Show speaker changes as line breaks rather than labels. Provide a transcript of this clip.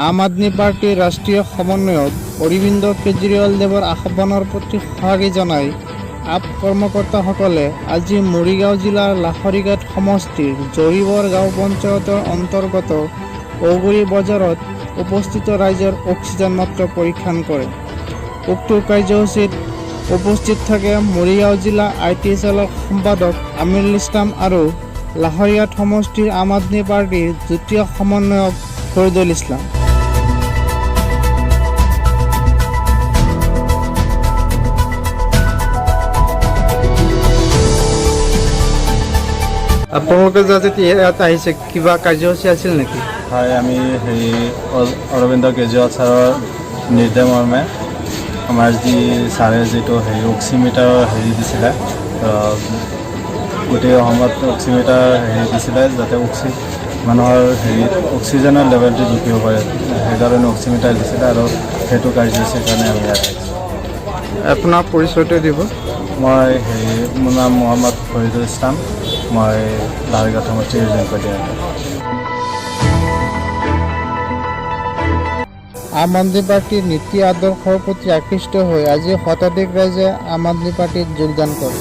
আম আদমি পাৰ্টিৰ ৰাষ্ট্ৰীয় সমন্বয়ক অৰবিন্দ কেজৰিৱালদেৱৰ আহ্বানৰ প্ৰতি সঁহাৰি জনাই আপ কৰ্মকৰ্তাসকলে আজি মৰিগাঁও জিলাৰ লাহৰীঘাট সমষ্টিৰ জৰিবৰ গাঁও পঞ্চায়তৰ অন্তৰ্গত ঔগুৰি বজাৰত উপস্থিত ৰাইজৰ অক্সিজেন মাত্ৰ পৰীক্ষণ কৰে। উক্ত কাৰ্যসূচীত উপস্থিত থাকে মৰিগাঁও জিলা IT সেলৰ সম্পাদক আমিৰুল ইছলাম আৰু লাহৰীঘাট সমষ্টিৰ আম আদমি পাৰ্টিৰ যুটীয়া সমন্বয়ক ফৰিদুল ইছলাম। আপোনালোকে যাতে ইয়াত আহিছে কিবা কাৰ্যসূচী আছিল নেকি?
হয়, আমি অৰবিন্দ কেজৰিৱাল ছাৰৰ নিৰ্দেশ মৰ্মে আমাৰ ছাৰে যিটো অক্সিমিটাৰৰ দিছিলে, গোটেই অসমত অক্সিমিটাৰ দিছিলে যাতে মানুহৰ অক্সিজেনৰ লেভেলটো জুখিব পাৰে, সেইকাৰণে অক্সিমিটাৰ দিছিলে আৰু সেইটো কাৰ্যসূচীৰ কাৰণে আমি ইয়াত আহিছোঁ।
আপোনাৰ পৰিচয়টো দিব।
মই মোৰ নাম মহম্মদ ফৰিদুল ইছলাম, মই লাহৰীঘাট সমষ্টিৰ জনপ্ৰতিনিধি।
আম আদমি পাৰ্টিৰ নীতি আদৰ্শৰ প্ৰতি আকৃষ্ট হৈ আজি শতাধিক ৰাইজে আম আদমি পাৰ্টিত যোগদান কৰে।